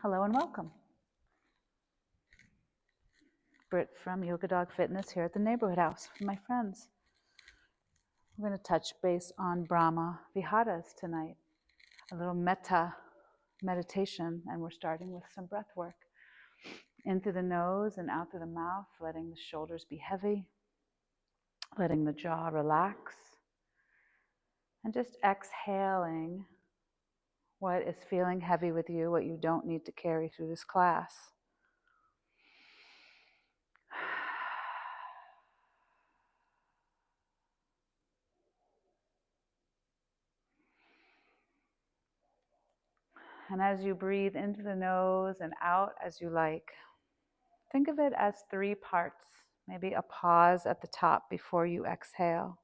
Hello and welcome. Britt from Yoga Dog Fitness here at the neighborhood house with my friends. We're going to touch base on Brahmaviharas tonight, a little metta meditation, and we're starting with some breath work. In through the nose and out through the mouth, letting the shoulders be heavy, letting the jaw relax, and just exhaling what is feeling heavy with you, what you don't need to carry through this class. And as you breathe into the nose and out as you like, think of it as 3 parts, maybe a pause at the top before you exhale.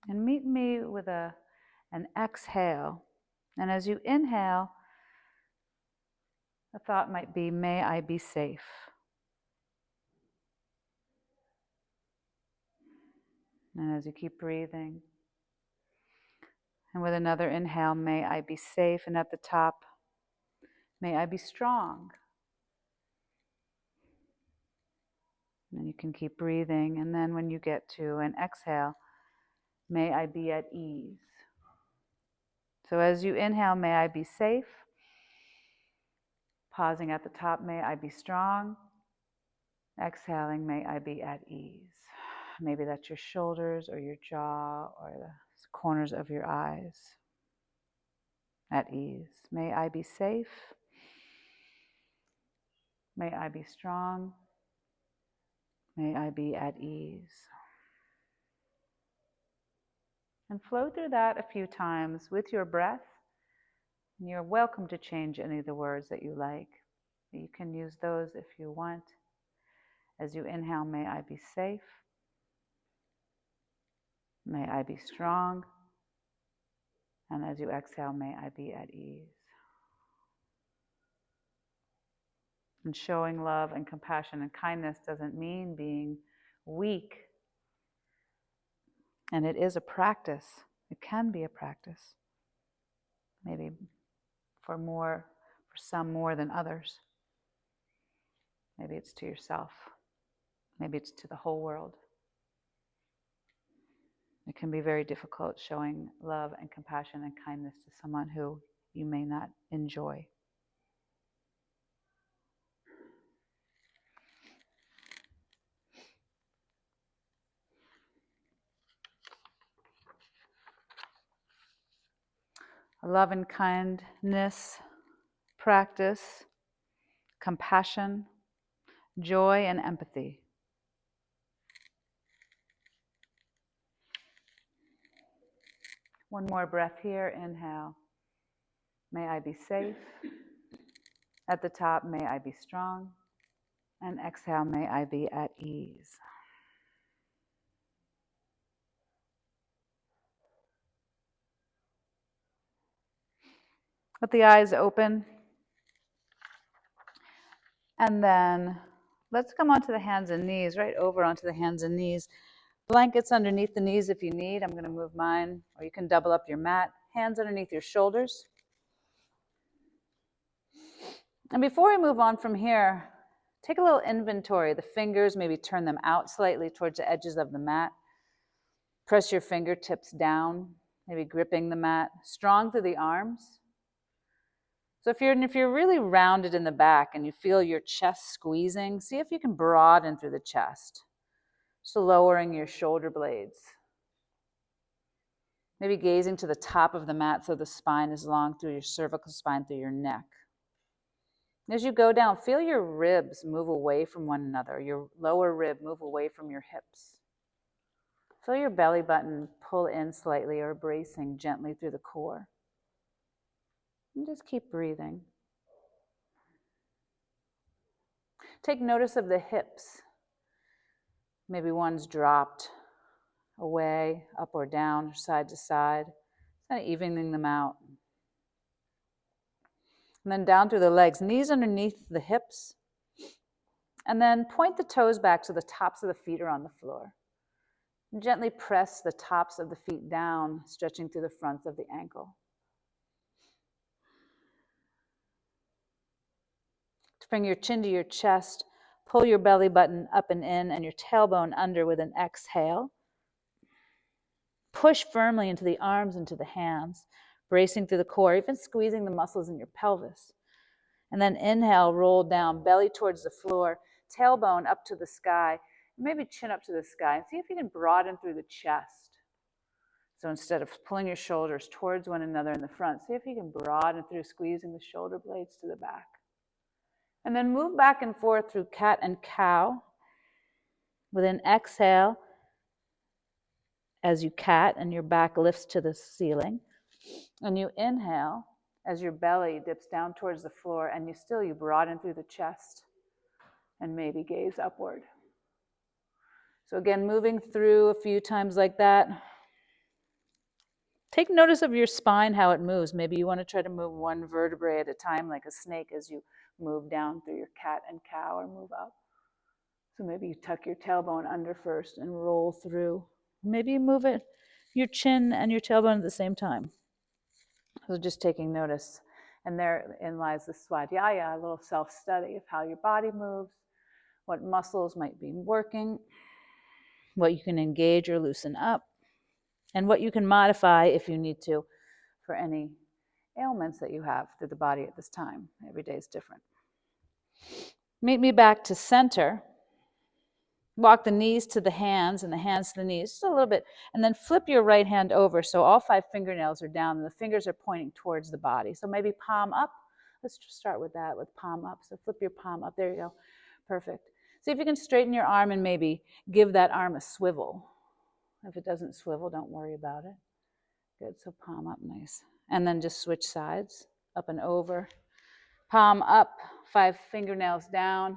And meet me with an exhale. And as you inhale, the thought might be, may I be safe. And as you keep breathing, and with another inhale, may I be safe. And at the top, may I be strong. And you can keep breathing. And then when you get to an exhale, may I be at ease. So as you inhale, may I be safe. Pausing at the top, may I be strong. Exhaling, may I be at ease. Maybe that's your shoulders or your jaw or the corners of your eyes. At ease. May I be safe. May I be strong. May I be at ease. And flow through that a few times with your breath. And you're welcome to change any of the words that you like. You can use those if you want. As you inhale, may I be safe. May I be strong. And as you exhale, may I be at ease. And showing love and compassion and kindness doesn't mean being weak. And it is a practice. It can be a practice. Maybe for some more than others. Maybe it's to yourself. Maybe it's to the whole world. It can be very difficult showing love and compassion and kindness to someone who you may not enjoy. A love and kindness practice, compassion, joy, and empathy. One more breath here. Inhale. May I be safe. At the top, may I be strong. And exhale, may I be at ease. With the eyes open. And then let's come onto the hands and knees, right over onto the hands and knees. Blankets underneath the knees if you need. I'm going to move mine, or you can double up your mat. Hands underneath your shoulders. And before we move on from here, take a little inventory. The fingers, maybe turn them out slightly towards the edges of the mat. Press your fingertips down, maybe gripping the mat. Strong through the arms. So if you're really rounded in the back and you feel your chest squeezing, see if you can broaden through the chest. So lowering your shoulder blades. Maybe gazing to the top of the mat so the spine is long through your cervical spine, through your neck. As you go down, feel your ribs move away from one another. Your lower rib move away from your hips. Feel your belly button pull in slightly or bracing gently through the core. And just keep breathing. Take notice of the hips. Maybe one's dropped away, up or down, or side to side. Kind of evening them out. And then down through the legs, knees underneath the hips. And then point the toes back so the tops of the feet are on the floor. And gently press the tops of the feet down, stretching through the fronts of the ankle. Bring your chin to your chest. Pull your belly button up and in and your tailbone under with an exhale. Push firmly into the arms, into the hands, bracing through the core, even squeezing the muscles in your pelvis. And then inhale, roll down, belly towards the floor, tailbone up to the sky, maybe chin up to the sky. And see if you can broaden through the chest. So instead of pulling your shoulders towards one another in the front, see if you can broaden through, squeezing the shoulder blades to the back. And then move back and forth through cat and cow. With an exhale, as you cat and your back lifts to the ceiling. And you inhale as your belly dips down towards the floor, and you broaden through the chest and maybe gaze upward. So again, moving through a few times like that. Take notice of your spine, how it moves. Maybe you want to try to move one vertebrae at a time like a snake as you move down through your cat and cow or move up. So maybe you tuck your tailbone under first and roll through. Maybe you move it, your chin and your tailbone at the same time. So just taking notice. And therein lies the swadhyaya, a little self-study of how your body moves, what muscles might be working, what you can engage or loosen up, and what you can modify if you need to for any ailments that you have through the body at this time. Every day is different. Meet me back to center. Walk the knees to the hands and the hands to the knees, just a little bit. And then flip your right hand over so all 5 fingernails are down and the fingers are pointing towards the body. So maybe palm up. Let's just start with that, with palm up. So flip your palm up. There you go. Perfect. See if you can straighten your arm and maybe give that arm a swivel. If it doesn't swivel, don't worry about it. Good. So palm up, nice. And then just switch sides, up and over. Palm up, 5 fingernails down.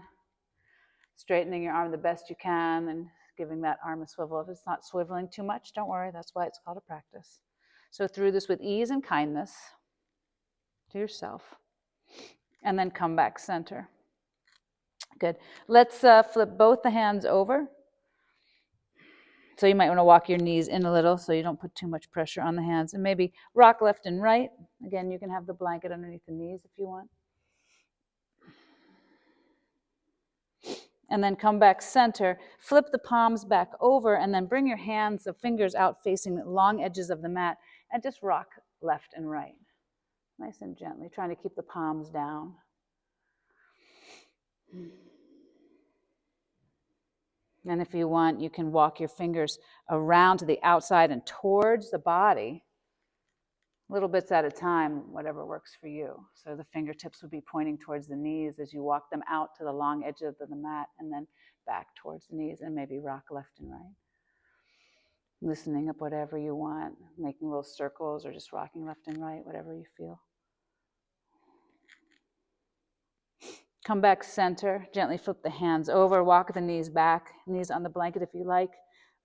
Straightening your arm the best you can and giving that arm a swivel. If it's not swiveling too much, don't worry. That's why it's called a practice. So through this with ease and kindness to yourself. And then come back center. Good. Let's flip both the hands over. So you might want to walk your knees in a little so you don't put too much pressure on the hands. And maybe rock left and right. Again, you can have the blanket underneath the knees if you want. And then come back center, flip the palms back over, and then bring your hands, the fingers out facing the long edges of the mat, and just rock left and right. Nice and gently, trying to keep the palms down. And if you want, you can walk your fingers around to the outside and towards the body, little bits at a time, whatever works for you. So the fingertips would be pointing towards the knees as you walk them out to the long edge of the mat and then back towards the knees and maybe rock left and right. Loosening up whatever you want, making little circles or just rocking left and right, whatever you feel. Come back center, gently flip the hands over, walk the knees back, knees on the blanket if you like.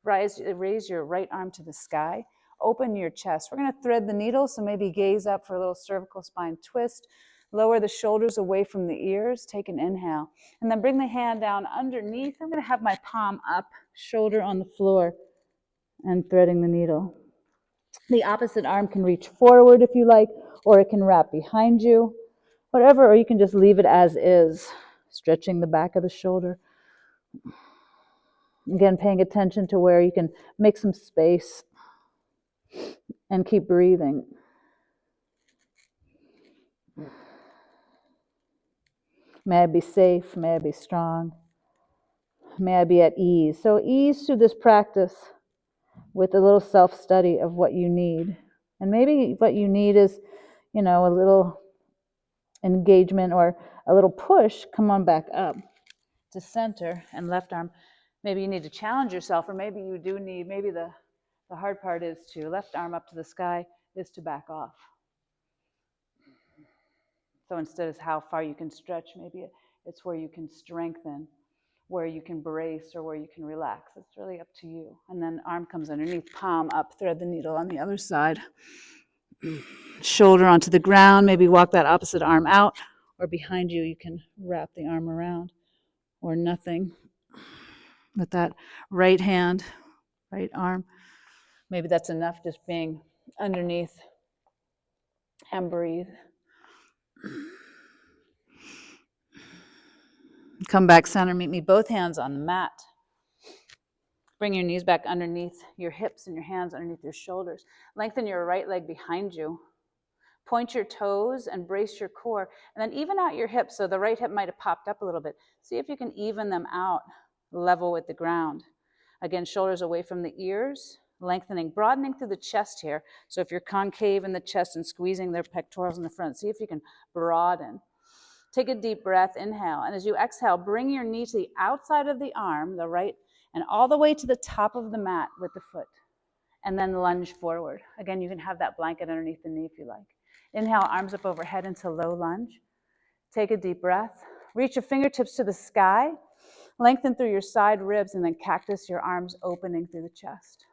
Raise your right arm to the sky. Open your chest. We're going to thread the needle, so maybe gaze up for a little cervical spine twist. Lower the shoulders away from the ears. Take an inhale. And then bring the hand down underneath. I'm going to have my palm up, shoulder on the floor, and threading the needle. The opposite arm can reach forward if you like, or it can wrap behind you. Whatever, or you can just leave it as is, stretching the back of the shoulder. Again, paying attention to where you can make some space and keep breathing. May I be safe, may I be strong, may I be at ease. So ease through this practice with a little self-study of what you need. And maybe what you need is, a little engagement or a little push. Come on back up to center and left arm. Maybe you need to challenge yourself, or maybe you do need, maybe the hard part is to left arm up to the sky is to back off. So instead of how far you can stretch, maybe it's where you can strengthen, where you can brace, or where you can relax. It's really up to you. And then arm comes underneath, palm up, thread the needle on the other side. Shoulder onto the ground, maybe walk that opposite arm out, or behind you, you can wrap the arm around, or nothing. With that right hand Right arm. Maybe that's enough just being underneath, and breathe. Come back center, meet me both hands on the mat. Bring your knees back underneath your hips and your hands underneath your shoulders. Lengthen your right leg behind you. Point your toes and brace your core. And then even out your hips, so the right hip might have popped up a little bit. See if you can even them out, level with the ground. Again, shoulders away from the ears, lengthening, broadening through the chest here. So if you're concave in the chest and squeezing their pectorals in the front, see if you can broaden. Take a deep breath, inhale. And as you exhale, bring your knee to the outside of the arm, the right, and all the way to the top of the mat with the foot. And then lunge forward. Again, you can have that blanket underneath the knee if you like. Inhale, arms up overhead into low lunge. Take a deep breath. Reach your fingertips to the sky. Lengthen through your side ribs and then cactus your arms opening through the chest.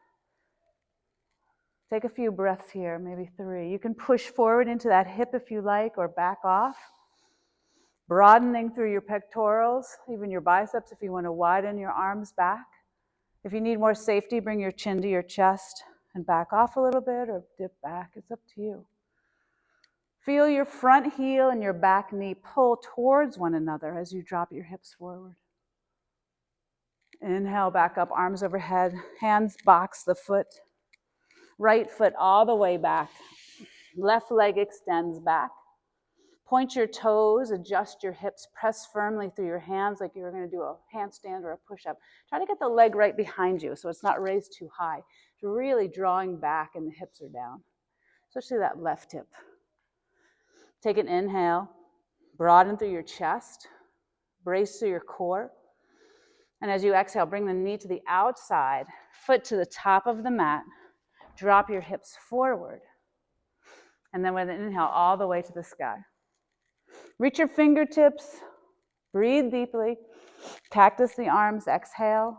Take a few breaths here, maybe 3. You can push forward into that hip if you like, or back off. Broadening through your pectorals, even your biceps if you want to widen your arms back. If you need more safety, bring your chin to your chest and back off a little bit or dip back. It's up to you. Feel your front heel and your back knee pull towards one another as you drop your hips forward. Inhale, back up, arms overhead, hands box the foot. Right foot all the way back. Left leg extends back. Point your toes, adjust your hips, press firmly through your hands like you're going to do a handstand or a push-up. Try to get the leg right behind you so it's not raised too high. It's really drawing back and the hips are down, especially that left hip. Take an inhale, broaden through your chest, brace through your core. And as you exhale, bring the knee to the outside, foot to the top of the mat, drop your hips forward. And then with an inhale, all the way to the sky. Reach your fingertips, breathe deeply, cactus the arms, exhale.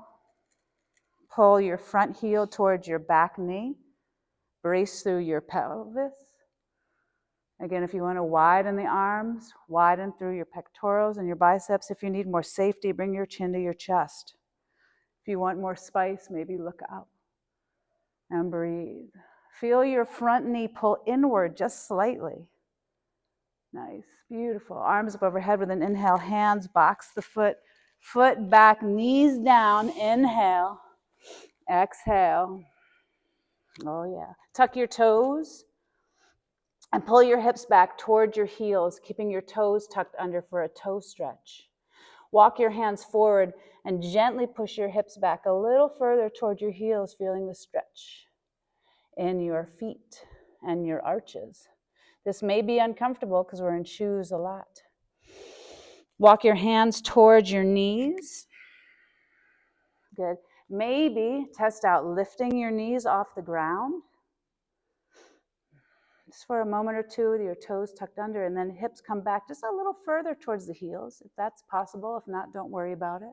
Pull your front heel towards your back knee, brace through your pelvis. Again, if you want to widen the arms, widen through your pectorals and your biceps. If you need more safety, bring your chin to your chest. If you want more spice, maybe look up and breathe. Feel your front knee pull inward just slightly. Nice, beautiful. Arms up overhead with an inhale, hands box the foot, foot back, knees down, inhale, exhale. Oh yeah. Tuck your toes and pull your hips back towards your heels, keeping your toes tucked under for a toe stretch. Walk your hands forward and gently push your hips back a little further toward your heels, feeling the stretch in your feet and your arches. This may be uncomfortable because we're in shoes a lot. Walk your hands towards your knees. Good. Maybe test out lifting your knees off the ground. Just for a moment or two with your toes tucked under, and then hips come back just a little further towards the heels, if that's possible. If not, don't worry about it.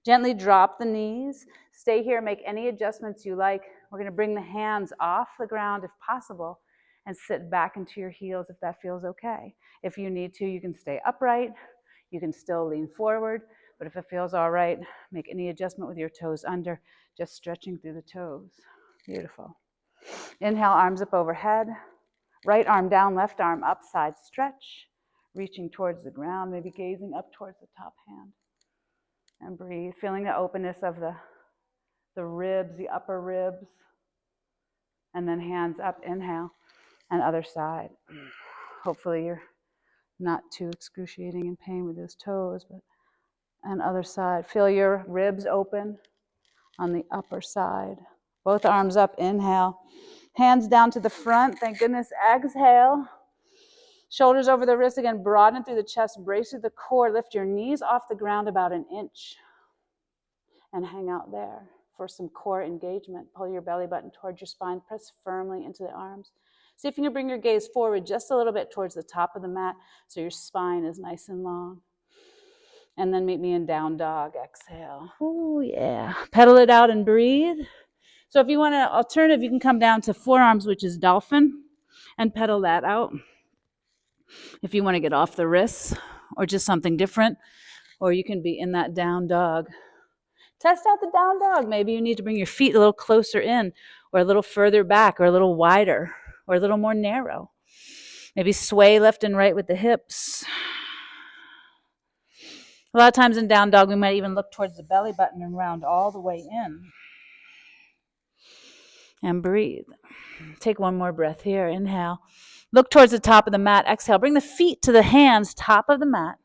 Gently drop the knees. Stay here, make any adjustments you like. We're going to bring the hands off the ground if possible and sit back into your heels if that feels okay. If you need to, you can stay upright. You can still lean forward, but if it feels all right, make any adjustment with your toes under, just stretching through the toes. Beautiful. Inhale, arms up overhead. Right arm down, left arm up, side stretch. Reaching towards the ground, maybe gazing up towards the top hand. And breathe, feeling the openness of the ribs, the upper ribs. And then hands up, inhale, and other side. Hopefully you're not too excruciating in pain with those toes, but and other side. Feel your ribs open on the upper side. Both arms up, inhale. Hands down to the front, thank goodness, exhale. Shoulders over the wrist again, broaden through the chest, brace through the core, lift your knees off the ground about an inch. And hang out there for some core engagement. Pull your belly button towards your spine, press firmly into the arms. See if you can bring your gaze forward just a little bit towards the top of the mat so your spine is nice and long. And then meet me in down dog, exhale. Ooh, yeah. Pedal it out and breathe. So if you want an alternative, you can come down to forearms, which is dolphin, and pedal that out. If you want to get off the wrists or just something different, or you can be in that down dog. Test out the down dog. Maybe you need to bring your feet a little closer in, or a little further back, or a little wider, or a little more narrow. Maybe sway left and right with the hips. A lot of times in down dog, we might even look towards the belly button and round all the way in. And breathe. Take one more breath here. Inhale. Look towards the top of the mat. Exhale. Bring the feet to the hands, top of the mat.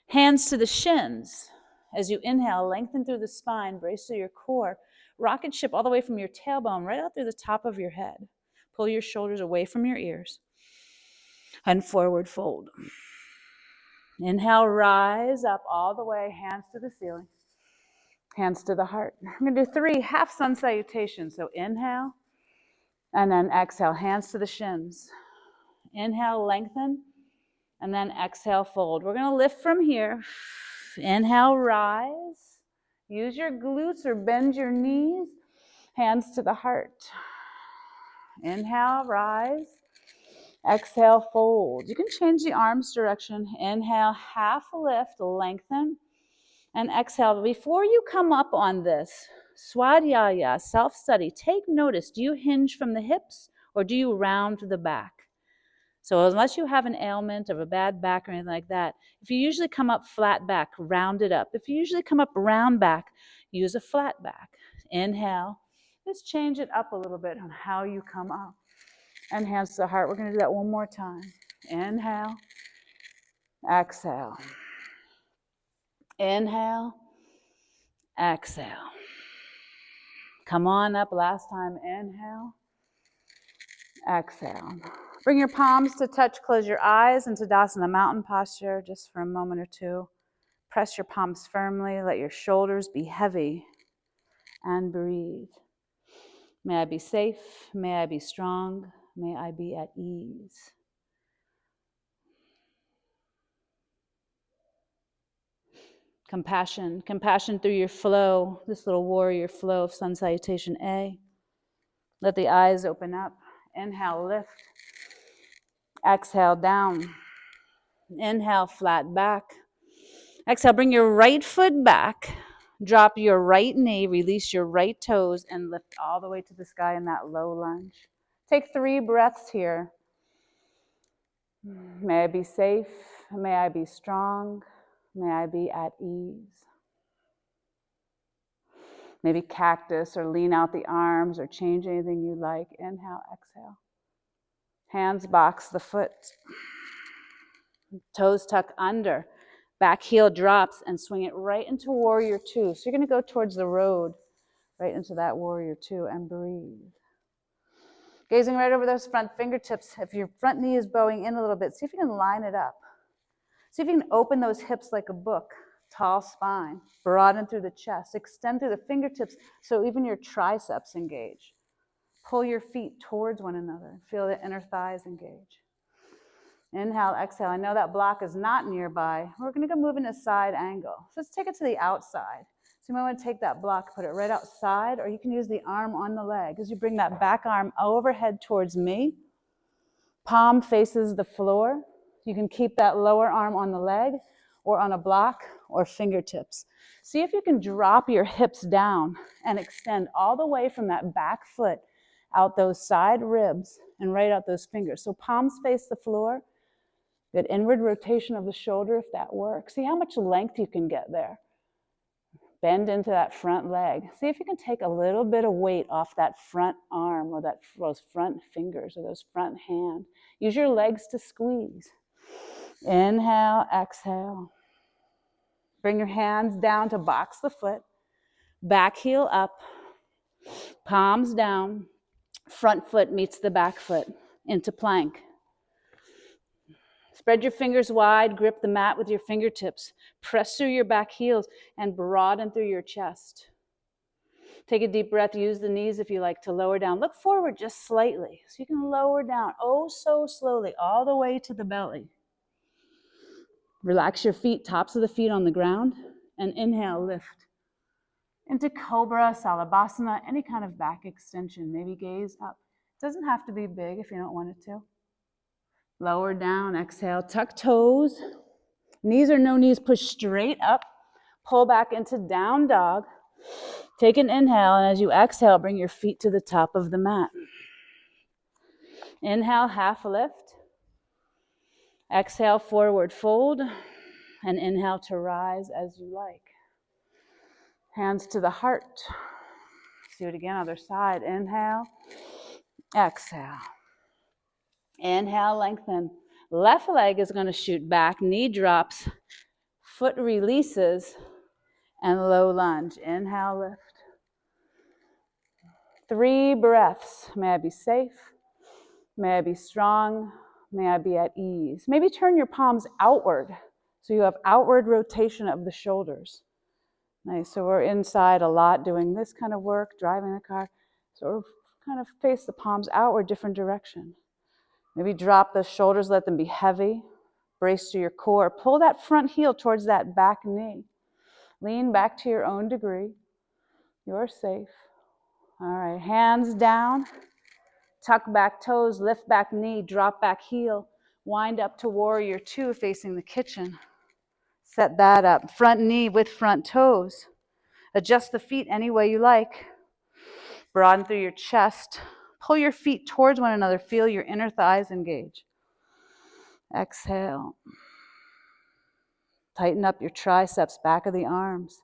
Hands to the shins. As you inhale, lengthen through the spine, brace through your core. Rocket ship all the way from your tailbone right out through the top of your head. Pull your shoulders away from your ears. And forward fold. Inhale, rise up all the way, hands to the ceiling. Hands to the heart. I'm going to do 3 half sun salutations. So inhale, and then exhale, hands to the shins. Inhale, lengthen, and then exhale, fold. We're going to lift from here. Inhale, rise. Use your glutes or bend your knees. Hands to the heart. Inhale, rise. Exhale, fold. You can change the arms direction. Inhale, half lift, lengthen, and exhale. Before you come up on this, Swadhyaya, self-study, take notice. Do you hinge from the hips or do you round to the back? So unless you have an ailment of a bad back or anything like that, if you usually come up flat back, round it up. If you usually come up round back, use a flat back. Inhale. Just change it up a little bit on how you come up. And hands to the heart. We're going to do that one more time. Inhale. Exhale. Inhale. Exhale. Come on up. Last time. Inhale. Exhale. Bring your palms to touch. Close your eyes into Tadasana mountain posture just for a moment or two. Press your palms firmly. Let your shoulders be heavy. And breathe. May I be safe. May I be strong. May I be at ease. Compassion. Compassion through your flow. This little warrior flow of sun salutation A. Let the eyes open up. Inhale, lift. Exhale, down. Inhale, flat back. Exhale, bring your right foot back. Drop your right knee, release your right toes, and lift all the way to the sky in that low lunge. Take 3 breaths here. May I be safe. May I be strong. May I be at ease. Maybe cactus or lean out the arms or change anything you like. Inhale, exhale. Hands box the foot. Toes tuck under. Back heel drops and swing it right into warrior 2. So you're going to go towards the road, right into that warrior 2 and breathe. Gazing right over those front fingertips. If your front knee is bowing in a little bit, see if you can line it up. See if you can open those hips like a book. Tall spine. Broaden through the chest. Extend through the fingertips so even your triceps engage. Pull your feet towards one another. Feel the inner thighs engage. Inhale, exhale. I know that block is not nearby. We're going to go move in a side angle. So let's take it to the outside. So you might want to take that block, put it right outside, or you can use the arm on the leg. As you bring that back arm overhead towards me, palm faces the floor. You can keep that lower arm on the leg or on a block or fingertips. See if you can drop your hips down and extend all the way from that back foot out those side ribs and right out those fingers. So palms face the floor. Good inward rotation of the shoulder if that works. See how much length you can get there. Bend into that front leg. See if you can take a little bit of weight off that front arm or those front fingers or those front hand. Use your legs to squeeze. Inhale, exhale. Bring your hands down to box the foot. Back heel up. Palms down. Front foot meets the back foot into plank. Spread your fingers wide, grip the mat with your fingertips. Press through your back heels and broaden through your chest. Take a deep breath. Use the knees if you like to lower down. Look forward just slightly so you can lower down, oh so slowly, all the way to the belly. Relax your feet, tops of the feet on the ground, and inhale, lift. Into Cobra, Salabhasana, any kind of back extension. Maybe gaze up. It doesn't have to be big if you don't want it to. Lower down, exhale, tuck toes. Knees or no knees, push straight up. Pull back into down dog. Take an inhale, and as you exhale, bring your feet to the top of the mat. Inhale, half lift. Exhale, forward fold. And inhale to rise as you like. Hands to the heart. Let's do it again, other side. Inhale, exhale. Inhale, lengthen. Left leg is going to shoot back, knee drops, foot releases, and low lunge. Inhale, lift. 3 breaths. May I be safe. May I be strong. May I be at ease. Maybe turn your palms outward so you have outward rotation of the shoulders. Nice. So we're inside a lot doing this kind of work, driving the car. So we're kind of face the palms outward, different direction. Maybe drop the shoulders, let them be heavy. Brace to your core. Pull that front heel towards that back knee. Lean back to your own degree. You're safe. All right, hands down. Tuck back toes, lift back knee, drop back heel. Wind up to warrior 2 facing the kitchen. Set that up. Front knee with front toes. Adjust the feet any way you like. Broaden through your chest. Pull your feet towards one another. Feel your inner thighs engage. Exhale. Tighten up your triceps, back of the arms.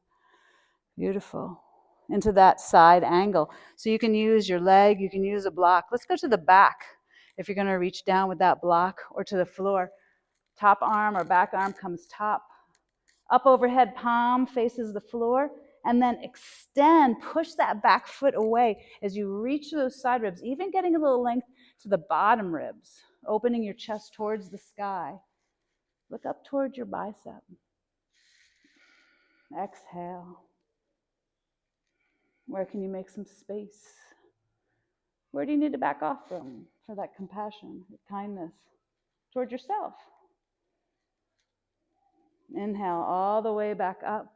Beautiful. Into that side angle. So you can use your leg, you can use a block. Let's go to the back if you're going to reach down with that block, or to the floor. Top arm or back arm comes top. Up overhead, palm faces the floor. And then extend, push that back foot away as you reach those side ribs, even getting a little length to the bottom ribs, opening your chest towards the sky. Look up towards your bicep. Exhale. Where can you make some space? Where do you need to back off from for that compassion, kindness towards yourself? Inhale all the way back up.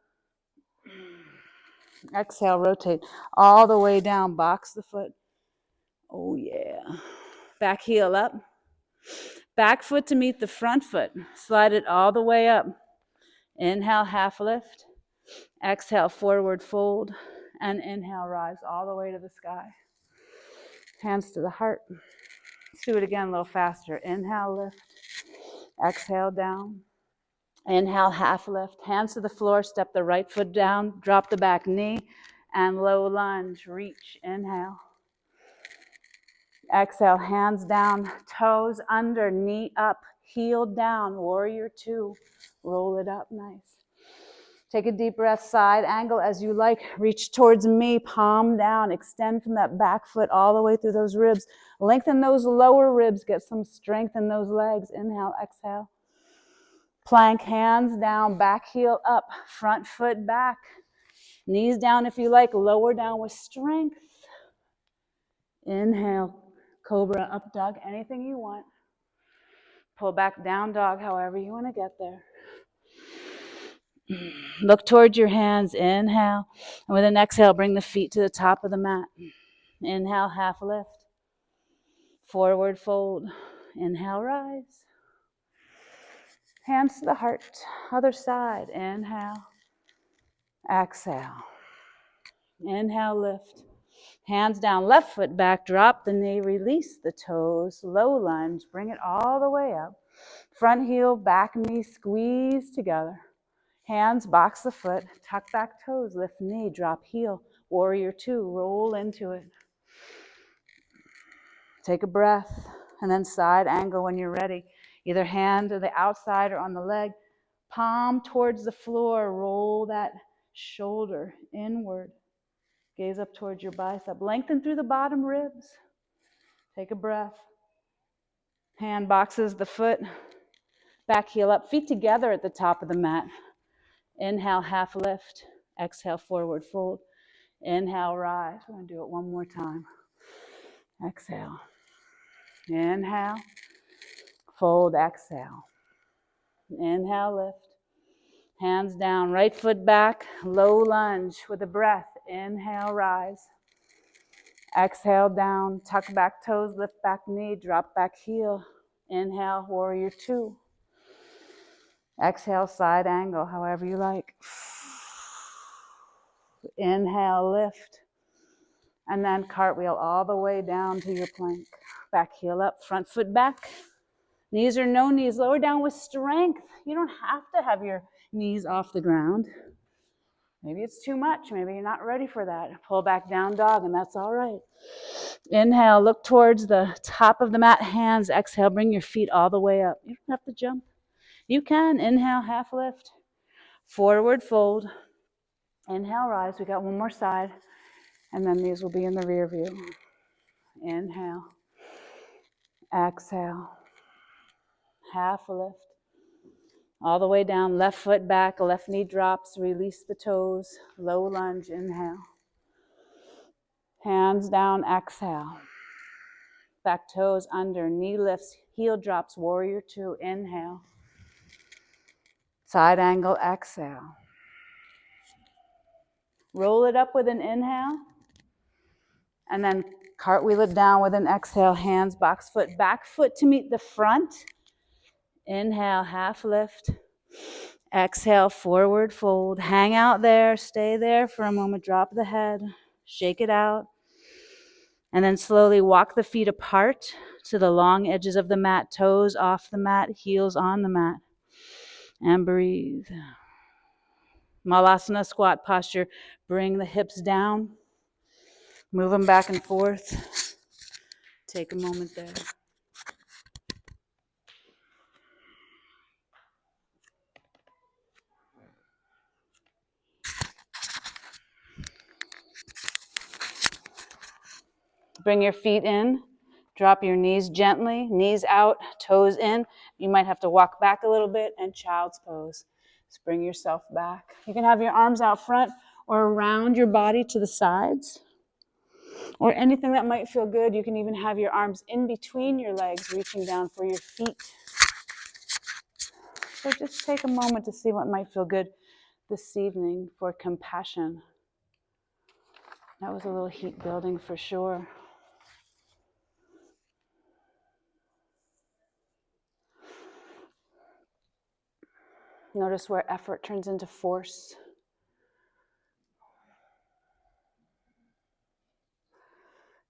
Exhale, rotate all the way down. Box the foot. Oh, yeah. Back heel up. Back foot to meet the front foot. Slide it all the way up. Inhale, half lift. Exhale, forward fold. And inhale, rise all the way to the sky. Hands to the heart. Let's do it again a little faster. Inhale, lift. Exhale, down. Inhale, half lift. Hands to the floor. Step the right foot down. Drop the back knee. And low lunge. Reach. Inhale. Exhale, hands down. Toes under, knee up. Heel down. Warrior 2. Roll it up. Nice. Take a deep breath, side angle as you like. Reach towards me, palm down. Extend from that back foot all the way through those ribs. Lengthen those lower ribs. Get some strength in those legs. Inhale, exhale. Plank, hands down, back heel up. Front foot back. Knees down if you like. Lower down with strength. Inhale, cobra, up dog, anything you want. Pull back, down dog, however you want to get there. Look towards your hands. Inhale. And with an exhale, bring the feet to the top of the mat. Inhale, half lift. Forward fold. Inhale, rise. Hands to the heart. Other side. Inhale. Exhale. Inhale, lift. Hands down, left foot back. Drop the knee. Release the toes. Low lunge. Bring it all the way up. Front heel, back knee, squeeze together. Hands, box the foot, tuck back toes, lift knee, drop heel. Warrior 2, roll into it. Take a breath, and then side angle when you're ready. Either hand to the outside or on the leg. Palm towards the floor, roll that shoulder inward. Gaze up towards your bicep. Lengthen through the bottom ribs. Take a breath. Hand boxes the foot. Back heel up, feet together at the top of the mat. Inhale, half lift. Exhale, forward fold. Inhale, rise. We're going to do it one more time. Exhale. Inhale. Fold, exhale. Inhale, lift. Hands down, right foot back. Low lunge with a breath. Inhale, rise. Exhale, down. Tuck back toes, lift back knee, drop back heel. Inhale, warrior 2. Exhale, side angle, however you like. Inhale, lift. And then cartwheel all the way down to your plank. Back heel up, front foot back. Knees or no knees, lower down with strength. You don't have to have your knees off the ground. Maybe it's too much. Maybe you're not ready for that. Pull back, down dog, and that's all right. Inhale, look towards the top of the mat, hands. Exhale, bring your feet all the way up. You don't have to jump. You can. Inhale, half lift. Forward fold. Inhale, rise. We got one more side. And then these will be in the rear view. Inhale. Exhale. Half lift. All the way down, left foot back, left knee drops, release the toes, low lunge, inhale. Hands down, exhale. Back toes under, knee lifts, heel drops, warrior two, inhale. Side angle, exhale. Roll it up with an inhale, and then cartwheel it down with an exhale, hands, box foot, back foot to meet the front. Inhale, half lift. Exhale, forward fold. Hang out there, stay there for a moment, drop the head, shake it out. And then slowly walk the feet apart to the long edges of the mat, toes off the mat, heels on the mat. And breathe. Malasana squat posture. Bring the hips down. Move them back and forth. Take a moment there. Bring your feet in. Drop your knees gently, knees out, toes in. You might have to walk back a little bit and child's pose. Just bring yourself back. You can have your arms out front or around your body to the sides, or anything that might feel good. You can even have your arms in between your legs, reaching down for your feet. So just take a moment to see what might feel good this evening for compassion. That was a little heat building for sure. Notice where effort turns into force.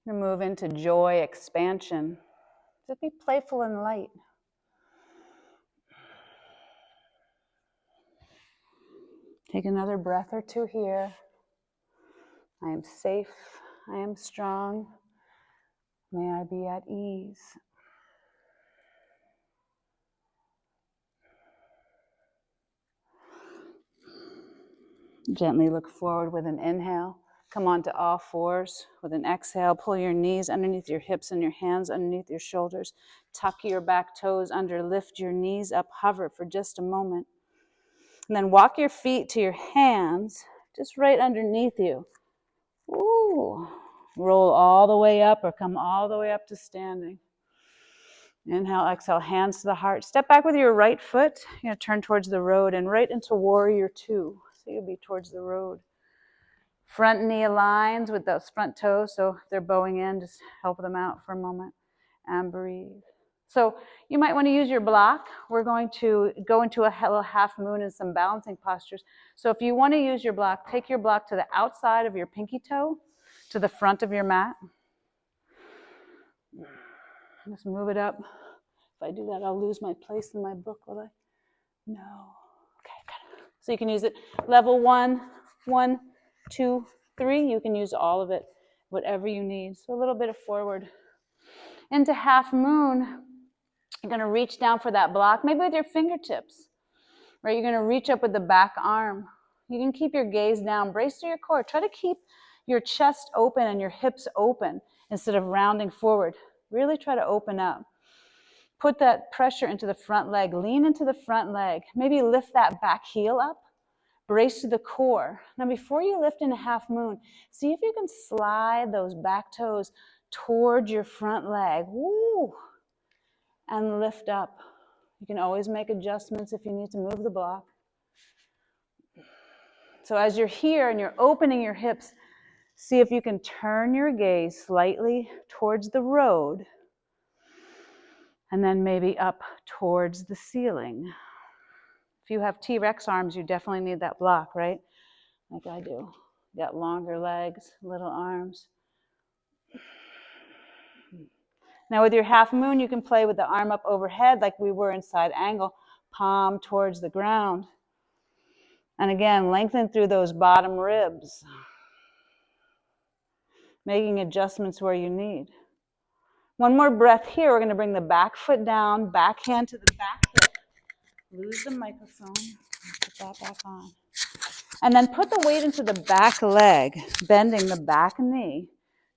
And move into joy, expansion. Just be playful and light. Take another breath or two here. I am safe. I am strong. May I be at ease. Gently look forward with an inhale. Come onto all fours with an exhale. Pull your knees underneath your hips and your hands underneath your shoulders. Tuck your back toes under. Lift your knees up. Hover for just a moment. And then walk your feet to your hands, just right underneath you. Ooh. Roll all the way up or come all the way up to standing. Inhale, exhale, hands to the heart. Step back with your right foot. You're going to turn towards the road and right into warrior two. So you'll be towards the road. Front knee aligns with those front toes. So if they're bowing in, just help them out for a moment and breathe. So you might want to use your block. We're going to go into a little half moon and some balancing postures. So if you want to use your block, take your block to the outside of your pinky toe, to the front of your mat. Just move it up. If I do that, I'll lose my place in my book, will I? No. Okay, good. So you can use it level 1, 2, 3. You can use all of it, whatever you need. So a little bit of forward. Into half moon, you're going to reach down for that block, maybe with your fingertips. Right? You're going to reach up with the back arm. You can keep your gaze down. Brace through your core. Try to keep your chest open and your hips open instead of rounding forward. Really try to open up. Put that pressure into the front leg. Lean into the front leg. Maybe lift that back heel up. Brace to the core. Now before you lift into half moon, see if you can slide those back toes towards your front leg. Woo! And lift up. You can always make adjustments if you need to move the block. So as you're here and you're opening your hips, see if you can turn your gaze slightly towards the road and then maybe up towards the ceiling. If you have T-Rex arms, you definitely need that block, right? Like I do. got longer legs, little arms. Now with your half moon, you can play with the arm up overhead like we were in side angle, palm towards the ground. And again, lengthen through those bottom ribs, making adjustments where you need. One more breath here. We're going to bring the back foot down, back hand to the back hip. Lose the microphone. Put that back on. And then put the weight into the back leg, bending the back knee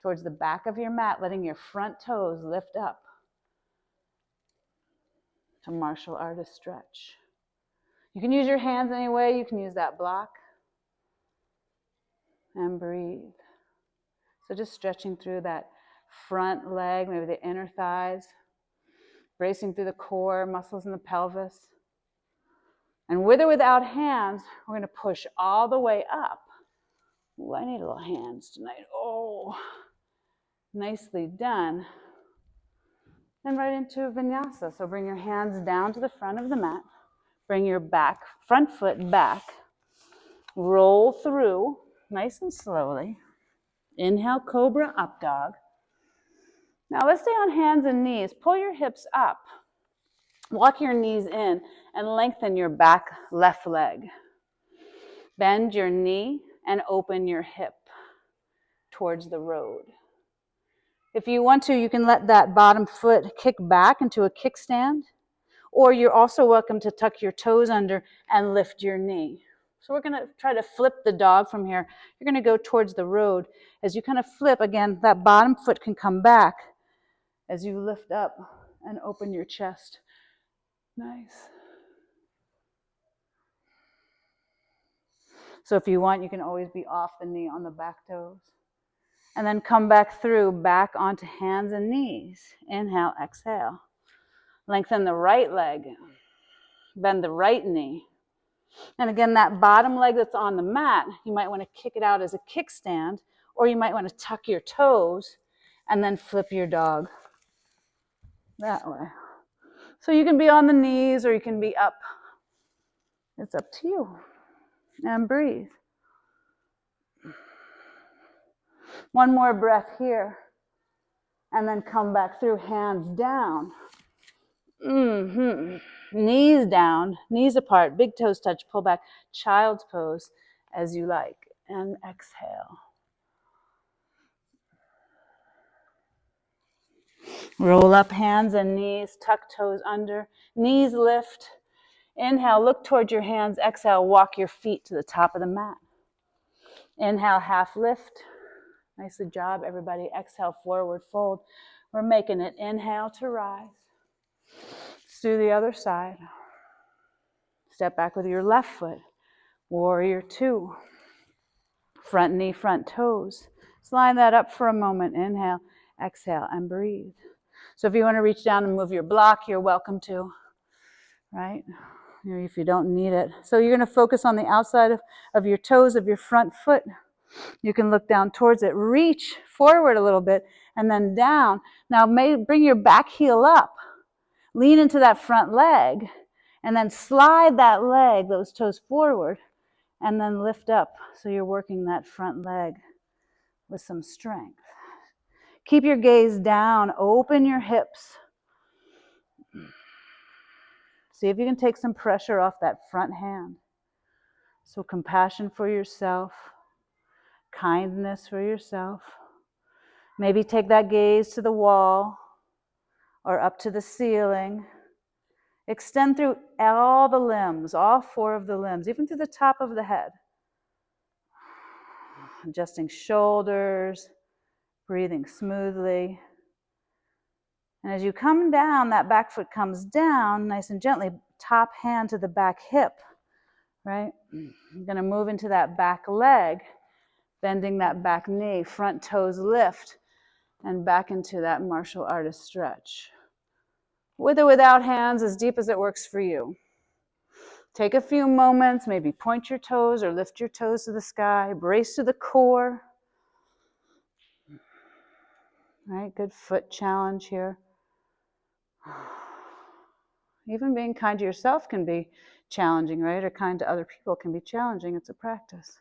towards the back of your mat, letting your front toes lift up to martial artist stretch. You can use your hands any way. You can use that block. And breathe. So just stretching through that front leg, maybe the inner thighs, bracing through the core, muscles in the pelvis. And with or without hands, we're going to push all the way up. Ooh, I need little hands tonight. Oh, nicely done. And right into vinyasa. So bring your hands down to the front of the mat. Bring your front foot back. Roll through nice and slowly. Inhale, cobra, up dog. Now let's stay on hands and knees. Pull your hips up. Walk your knees in and lengthen your back left leg. Bend your knee and open your hip towards the road. If you want to, you can let that bottom foot kick back into a kickstand, or you're also welcome to tuck your toes under and lift your knee. So we're going to try to flip the dog from here. You're going to go towards the road. As you kind of flip, again, that bottom foot can come back as you lift up and open your chest. Nice. So if you want, you can always be off the knee on the back toes. And then come back through, back onto hands and knees. Inhale, exhale. Lengthen the right leg. Bend the right knee. And again, that bottom leg that's on the mat, you might want to kick it out as a kickstand, or you might want to tuck your toes and then flip your dog that way. So you can be on the knees or you can be up. It's up to you. And breathe. One more breath here. And then come back through, hands down. Knees down, knees apart, big toes touch, pull back, child's pose as you like. And exhale. Roll up hands and knees, tuck toes under, knees lift. Inhale, look toward your hands. Exhale, walk your feet to the top of the mat. Inhale, half lift. Nicely job, everybody. Exhale, forward fold. We're making it. Inhale to rise. Let's do the other side. Step back with your left foot. Warrior two. Front knee, front toes. Let's line that up for a moment. Inhale, exhale, and breathe. So if you want to reach down and move your block, you're welcome to, right? If you don't need it. So you're going to focus on the outside of your toes of your front foot. You can look down towards it. Reach forward a little bit and then down. Now bring your back heel up. Lean into that front leg and then slide that leg, those toes forward, and then lift up. So you're working that front leg with some strength. Keep your gaze down. Open your hips. See if you can take some pressure off that front hand. So compassion for yourself, kindness for yourself. Maybe take that gaze to the wall or up to the ceiling. Extend through all the limbs, all four of the limbs, even through the top of the head. Adjusting shoulders, breathing smoothly. And as you come down, that back foot comes down nice and gently, top hand to the back hip, right? You're going to move into that back leg, bending that back knee, front toes lift, and back into that martial artist stretch. With or without hands, as deep as it works for you. Take a few moments, maybe point your toes or lift your toes to the sky, brace to the core. Right, good foot challenge here. Even being kind to yourself can be challenging, right? Or kind to other people can be challenging. It's a practice.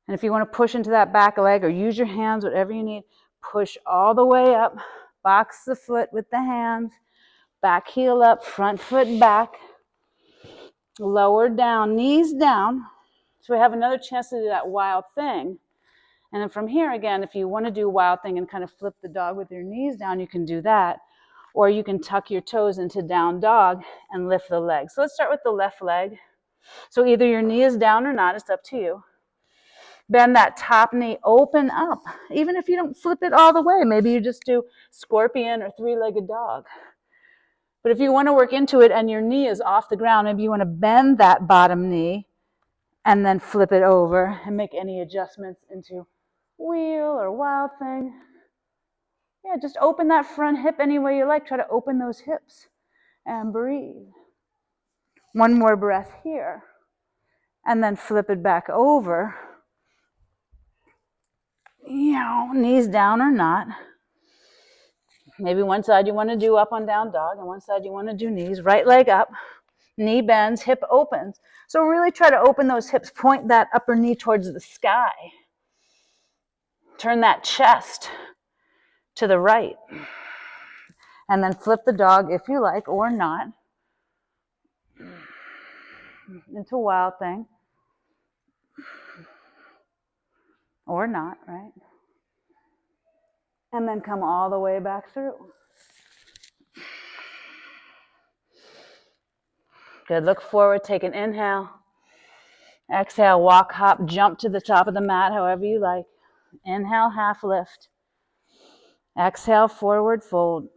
And if you want to push into that back leg or use your hands, whatever you need, push all the way up. Box the foot with the hands. Back heel up, front foot back. Lower down, knees down. So we have another chance to do that wild thing. And then from here, again, if you want to do a wild thing and kind of flip the dog with your knees down, you can do that. Or you can tuck your toes into down dog and lift the leg. So let's start with the left leg. So either your knee is down or not, it's up to you. Bend that top knee, open up. Even if you don't flip it all the way, maybe you just do scorpion or three-legged dog. But if you want to work into it and your knee is off the ground, maybe you want to bend that bottom knee and then flip it over and make any adjustments into wheel or wild thing. Yeah, just open that front hip any way you like. Try to open those hips and breathe. One more breath here. And then flip it back over. Knees down or not. Maybe one side you want to do up on down dog and one side you want to do knees. Right leg up, knee bends, hip opens. So really try to open those hips. Point that upper knee towards the sky. Turn that chest to the right. And then flip the dog if you like or not into wild thing. Or not, right? And then come all the way back through. Good, look forward, take an inhale. Exhale, walk, hop, jump to the top of the mat, however you like. Inhale, half lift. Exhale, forward fold.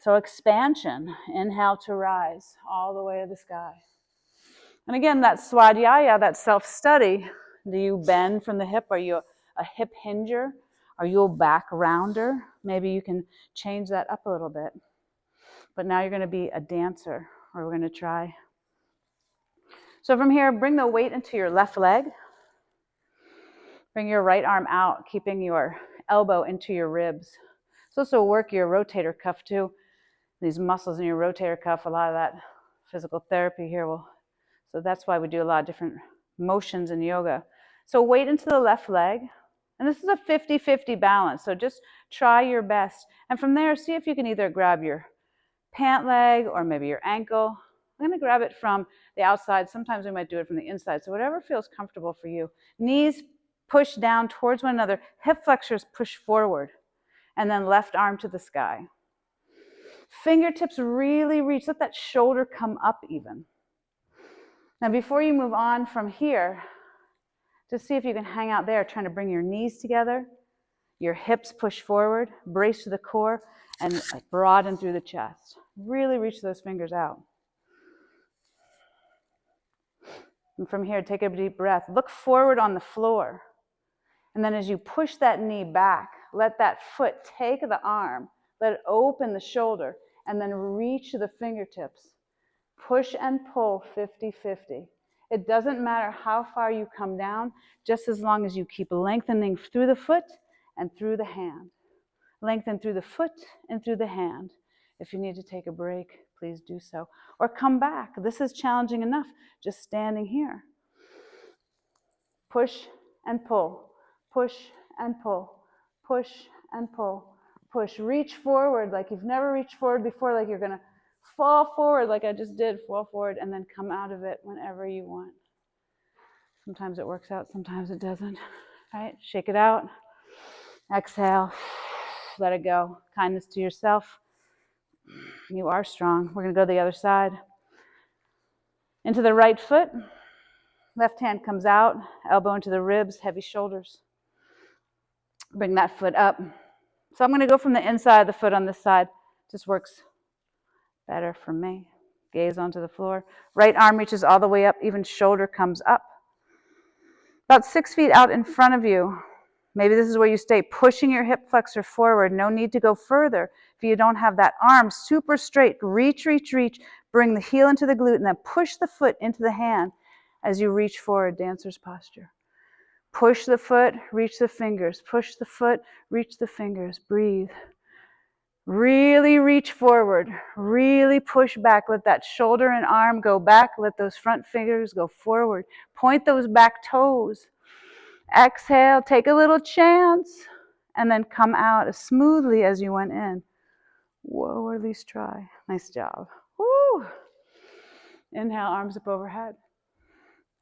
So expansion, inhale to rise all the way to the sky. And again, that swadhyaya, that self-study, do you bend from the hip? Are you a hip hinger? Are you a back rounder? Maybe you can change that up a little bit. But now you're going to be a dancer, or we're going to try. So from here, bring the weight into your left leg. Bring your right arm out, keeping your elbow into your ribs. So also work your rotator cuff too. These muscles in your rotator cuff, a lot of that physical therapy here so that's why we do a lot of different motions in yoga. So weight into the left leg. And this is a 50-50 balance. So just try your best. And from there, see if you can either grab your pant leg or maybe your ankle. I'm going to grab it from the outside. Sometimes we might do it from the inside. So whatever feels comfortable for you. Knees push down towards one another. Hip flexors push forward. And then left arm to the sky. Fingertips really reach. Let that shoulder come up even. Now before you move on from here, just see if you can hang out there, trying to bring your knees together. Your hips push forward, brace to the core, and broaden through the chest. Really reach those fingers out. And from here, take a deep breath. Look forward on the floor. And then as you push that knee back, let that foot take the arm, let it open the shoulder, and then reach the fingertips. Push and pull 50-50. It doesn't matter how far you come down, just as long as you keep lengthening through the foot and through the hand. Lengthen through the foot and through the hand. If you need to take a break, please do so. Or come back. This is challenging enough, just standing here. Push and pull. Push and pull. Push and pull. Push. Reach forward like you've never reached forward before, like you're going to fall forward like I just did. Fall forward and then come out of it whenever you want. Sometimes it works out, sometimes it doesn't. All right, shake it out. Exhale. Let it go. Kindness to yourself. You are strong. We're going to go to the other side. Into the right foot. Left hand comes out. Elbow into the ribs. Heavy shoulders. Bring that foot up. So I'm going to go from the inside of the foot on this side. Just works better for me. Gaze onto the floor. Right arm reaches all the way up. Even shoulder comes up. About 6 feet out in front of you. Maybe this is where you stay, pushing your hip flexor forward. No need to go further if you don't have that arm super straight. Reach, reach, reach. Bring the heel into the glute and then push the foot into the hand as you reach forward, dancer's posture. Push the foot, reach the fingers. Push the foot, reach the fingers. Breathe. Really reach forward. Really push back. Let that shoulder and arm go back. Let those front fingers go forward. Point those back toes. Exhale, take a little chance, and then come out as smoothly as you went in. Whoa, or at least try. Nice job. Woo! Inhale, arms up overhead.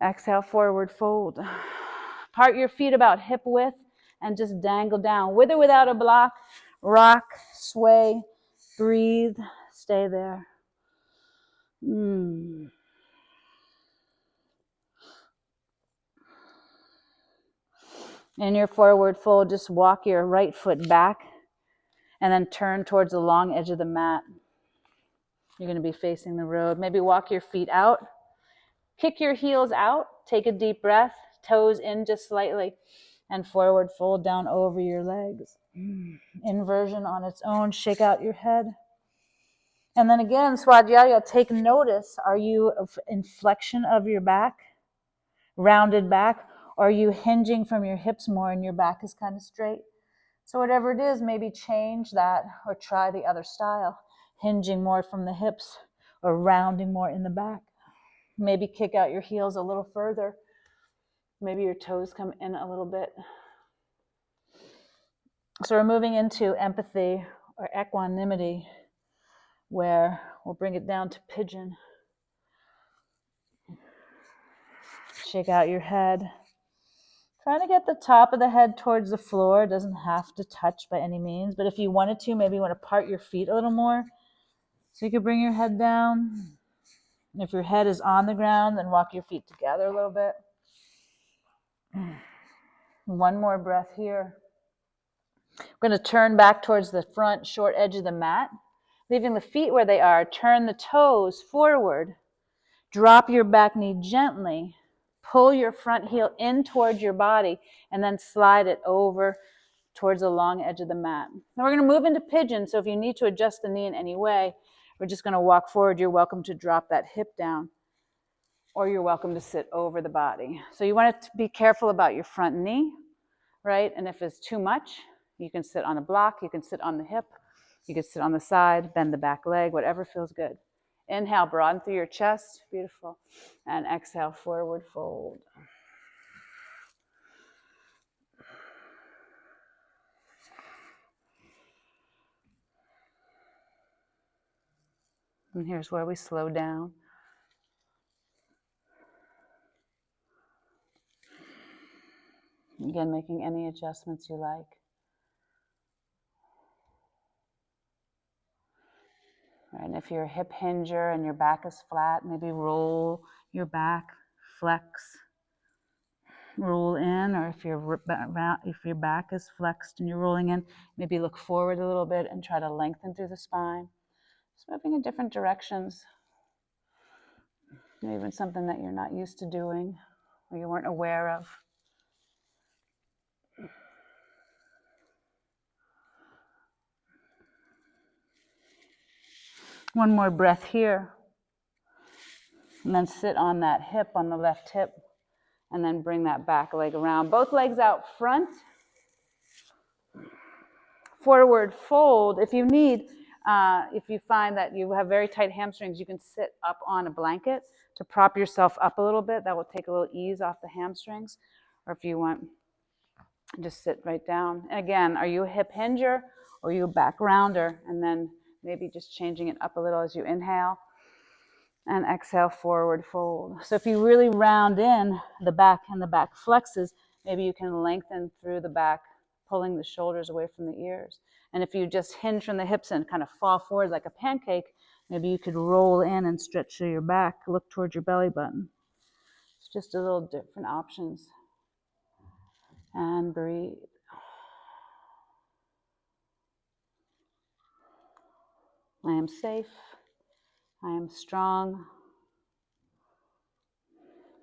Exhale, forward fold. Part your feet about hip width and just dangle down. With or without a block, rock, sway, breathe, stay there. In your forward fold, just walk your right foot back and then turn towards the long edge of the mat. You're going to be facing the road. Maybe walk your feet out. Kick your heels out. Take a deep breath. Toes in just slightly. And forward fold down over your legs. Inversion on its own. Shake out your head. And then again, Svadhyaya, take notice. Are you inflection of your back? Rounded back? Or are you hinging from your hips more and your back is kind of straight? So whatever it is, maybe change that or try the other style. Hinging more from the hips or rounding more in the back. Maybe kick out your heels a little further. Maybe your toes come in a little bit. So we're moving into empathy or equanimity, where we'll bring it down to pigeon. Shake out your head. Try to get the top of the head towards the floor. It doesn't have to touch by any means, but if you wanted to, maybe you want to part your feet a little more. So you can bring your head down. If your head is on the ground, then walk your feet together a little bit. One more breath here. We're going to turn back towards the front short edge of the mat, leaving the feet where they are. Turn the toes forward. Drop your back knee gently. Pull your front heel in towards your body, and then slide it over towards the long edge of the mat. Now we're going to move into pigeon, so if you need to adjust the knee in any way, we're just going to walk forward. You're welcome to drop that hip down, or you're welcome to sit over the body. So you want to be careful about your front knee, right? And if it's too much, you can sit on a block, you can sit on the hip, you can sit on the side, bend the back leg, whatever feels good. Inhale, broaden through your chest, beautiful. And exhale, forward fold. And here's where we slow down. Again, making any adjustments you like. Right, and if you're a hip hinger and your back is flat, maybe roll your back, flex, roll in. Or if your back is flexed and you're rolling in, maybe look forward a little bit and try to lengthen through the spine. Just moving in different directions. Maybe even something that you're not used to doing or you weren't aware of. One more breath here. And then sit on that hip, on the left hip. And then bring that back leg around. Both legs out front. Forward fold. If you need, if you find that you have very tight hamstrings, you can sit up on a blanket to prop yourself up a little bit. That will take a little ease off the hamstrings. Or if you want, just sit right down. And again, are you a hip hinger or are you a back rounder? And then maybe just changing it up a little as you inhale. And exhale, forward fold. So if you really round in the back and the back flexes, maybe you can lengthen through the back, pulling the shoulders away from the ears. And if you just hinge from the hips and kind of fall forward like a pancake, maybe you could roll in and stretch through your back, look towards your belly button. It's just a little different options. And breathe. I am safe. I am strong.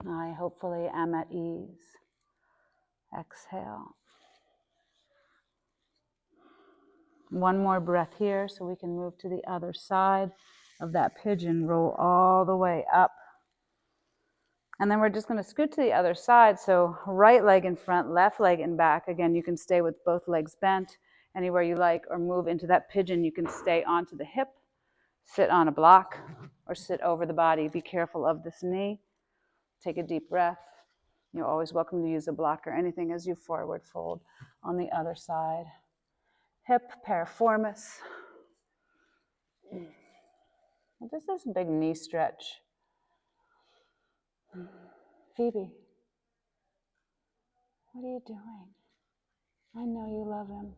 I hopefully am at ease. Exhale. One more breath here so we can move to the other side of that pigeon. Roll all the way up. And then we're just going to scoot to the other side. So right leg in front, left leg in back. Again, you can stay with both legs bent anywhere you like, or move into that pigeon. You can stay onto the hip, sit on a block, or sit over the body. Be careful of this knee. Take a deep breath. You're always welcome to use a block or anything as you forward fold on the other side. Hip piriformis. This is a big knee stretch. Phoebe, what are you doing? I know you love him.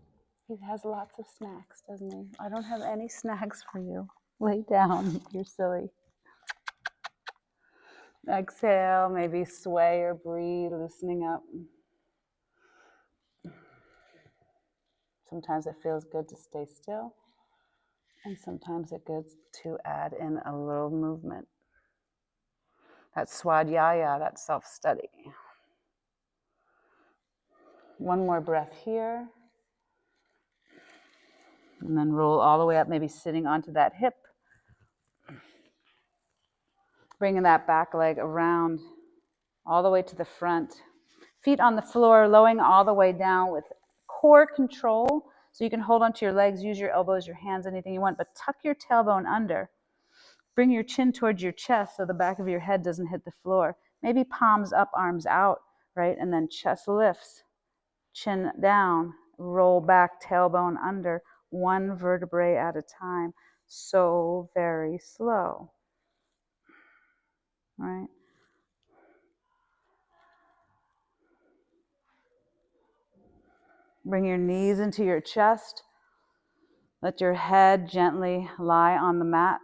He has lots of snacks, doesn't he? I don't have any snacks for you. Lay down, you're silly. Exhale, maybe sway or breathe, loosening up. Sometimes it feels good to stay still, and sometimes it's good to add in a little movement. That swadhyaya, that self-study. One more breath here. And then roll all the way up, maybe sitting onto that hip. Bringing that back leg around all the way to the front. Feet on the floor, lowering all the way down with core control. So you can hold onto your legs, use your elbows, your hands, anything you want, but tuck your tailbone under. Bring your chin towards your chest so the back of your head doesn't hit the floor. Maybe palms up, arms out, right? And then chest lifts, chin down, roll back, tailbone under, one vertebrae at a time. So very slow, right? Bring your knees into your chest. Let your head gently lie on the mat.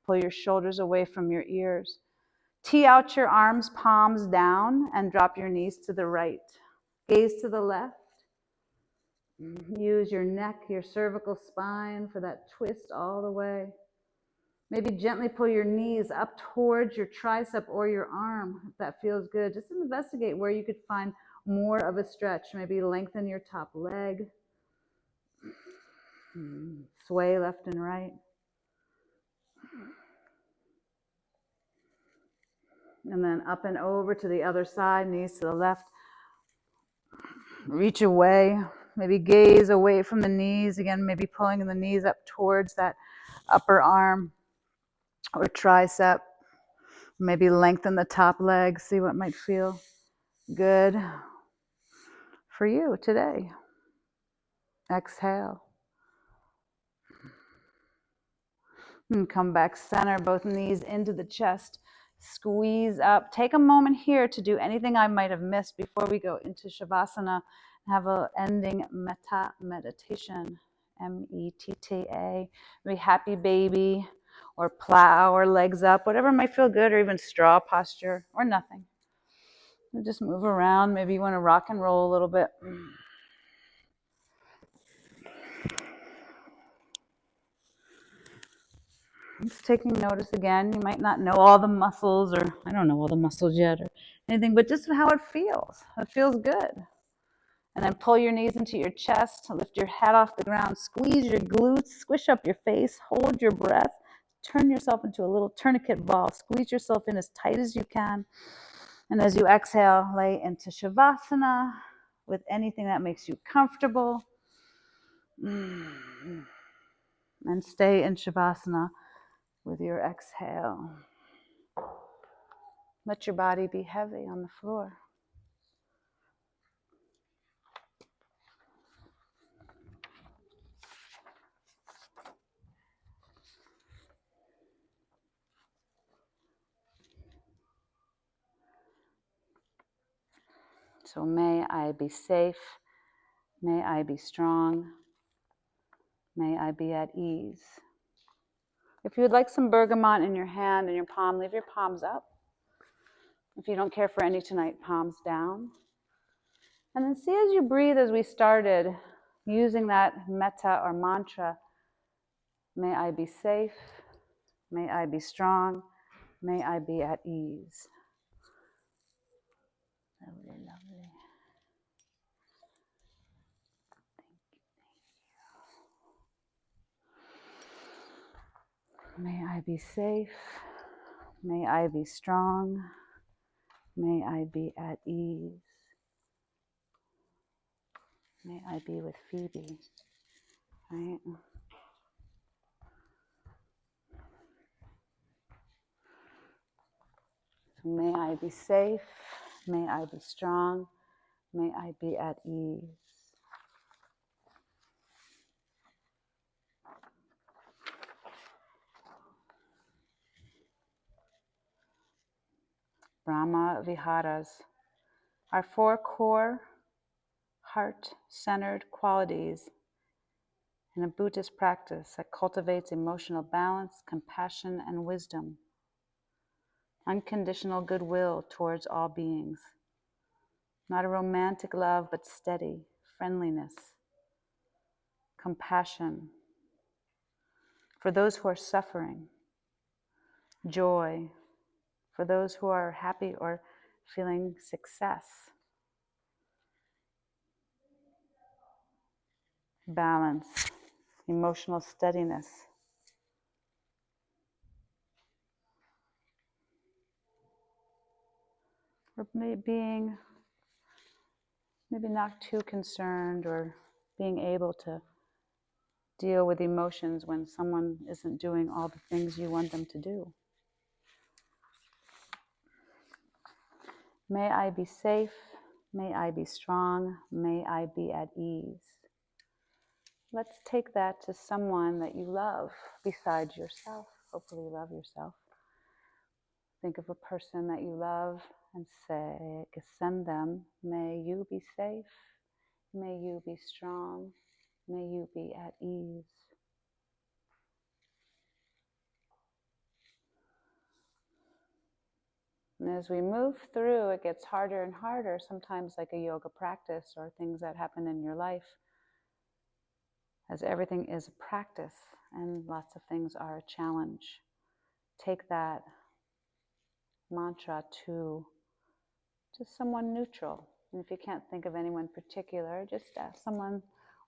Pull your shoulders away from your ears. Tee out your arms, palms down, and drop your knees to the right. Gaze to the left. Use your neck, your cervical spine for that twist all the way. Maybe gently pull your knees up towards your tricep or your arm, if that feels good. Just investigate where you could find more of a stretch. Maybe lengthen your top leg. Sway left and right. And then up and over to the other side, knees to the left. Reach away, maybe gaze away from the knees. Again, maybe pulling the knees up towards that upper arm or tricep. Maybe lengthen the top leg, see what might feel good for you today. Exhale. And come back center, both knees into the chest. Squeeze up. Take a moment here to do anything I might have missed before we go into Shavasana. Have an ending metta meditation. M-E-T-T-A. Maybe happy baby or plow or legs up, whatever might feel good, or even straw posture or nothing. And just move around. Maybe you want to rock and roll a little bit. Just taking notice again. You might not know all the muscles, or I don't know all the muscles yet or anything, but just how it feels. It feels good. And then pull your knees into your chest, lift your head off the ground, squeeze your glutes, squish up your face, hold your breath, turn yourself into a little tourniquet ball, squeeze yourself in as tight as you can. And as you exhale, lay into Shavasana with anything that makes you comfortable. And stay in Shavasana with your exhale. Let your body be heavy on the floor. So may I be safe, may I be strong, may I be at ease. If you would like some bergamot in your hand and your palm, leave your palms up. If you don't care for any tonight, palms down. And then see as you breathe, as we started, using that metta or mantra, may I be safe, may I be strong, may I be at ease. Lovely, lovely. May I be safe, may I be strong, may I be at ease. May I be with Phoebe, right? So may I be safe, May I be strong. May I be at ease. Brahmaviharas are 4 core heart-centered qualities in a Buddhist practice that cultivates emotional balance, compassion, and wisdom. Unconditional goodwill towards all beings. Not a romantic love, but steady. Friendliness. Compassion. For those who are suffering. Joy. For those who are happy or feeling success. Balance. Emotional steadiness. Or being maybe not too concerned, or being able to deal with emotions when someone isn't doing all the things you want them to do. May I be safe. May I be strong. May I be at ease. Let's take that to someone that you love besides yourself. Hopefully you love yourself. Think of a person that you love and send them, may you be safe. May you be strong. May you be at ease. And as we move through, it gets harder and harder, sometimes like a yoga practice or things that happen in your life, as everything is a practice and lots of things are a challenge. Take that mantra to someone neutral. And if you can't think of anyone particular, just ask someone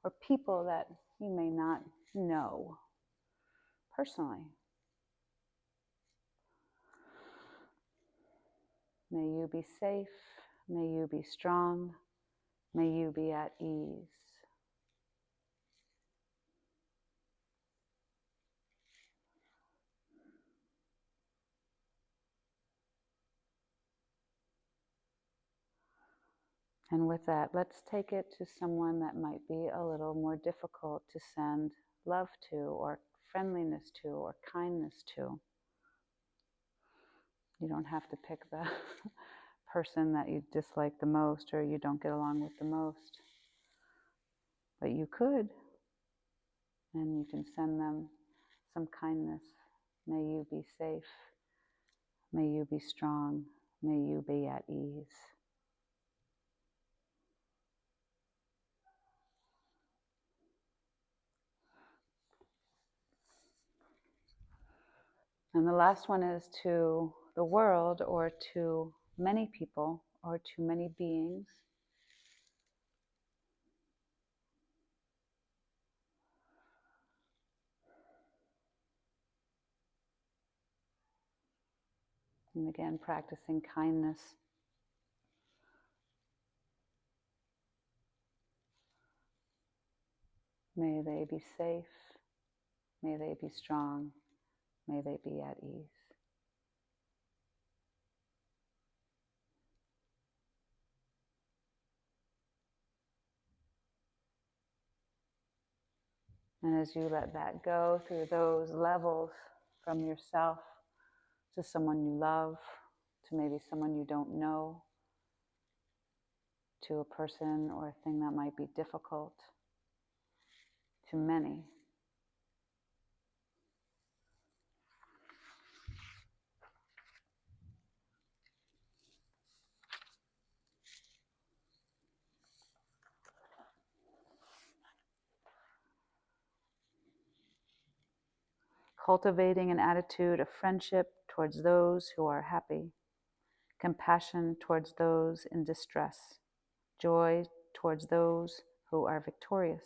or people that you may not know personally. May you be safe. May you be strong. May you be at ease. And with that, let's take it to someone that might be a little more difficult to send love to, or friendliness to, or kindness to. You don't have to pick the person that you dislike the most or you don't get along with the most. But you could, and you can send them some kindness. May you be safe. May you be strong. May you be at ease. And the last one is to the world, or to many people, or to many beings. And again, practicing kindness. May they be safe. May they be strong. May they be at ease. And as you let that go through those levels, from yourself to someone you love, to maybe someone you don't know, to a person or a thing that might be difficult, to many. Cultivating an attitude of friendship towards those who are happy, compassion towards those in distress, joy towards those who are victorious,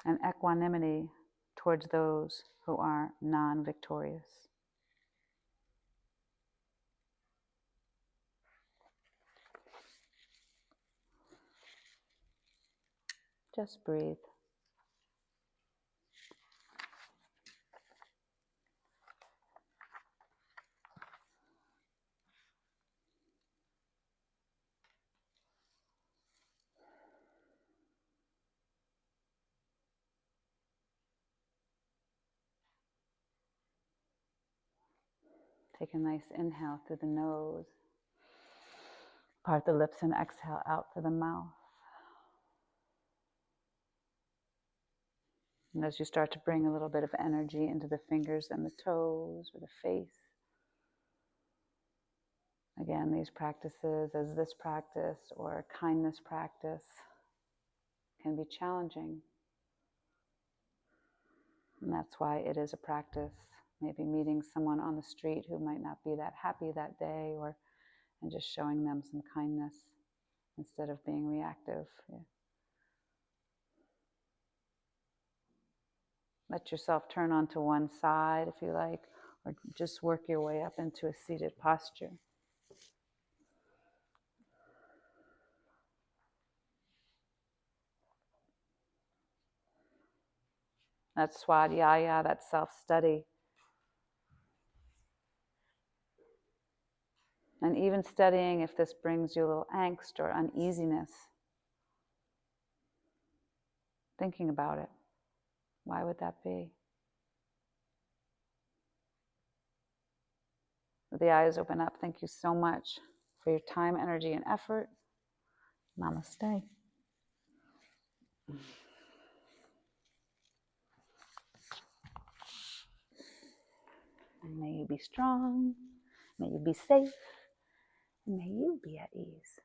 and equanimity towards those who are non-victorious. Just breathe. Take a nice inhale through the nose. Part the lips and exhale out through the mouth. And as you start to bring a little bit of energy into the fingers and the toes or the face, again, these practices, as this practice or a kindness practice, can be challenging. And that's why it is a practice. Maybe meeting someone on the street who might not be that happy that day, and just showing them some kindness instead of being reactive. Yeah. Let yourself turn onto one side if you like, or just work your way up into a seated posture. That swadhyaya, that self-study. And even studying if this brings you a little angst or uneasiness. Thinking about it. Why would that be? With the eyes open up, thank you so much for your time, energy, and effort. Namaste. And may you be strong, may you be safe, and may you be at ease.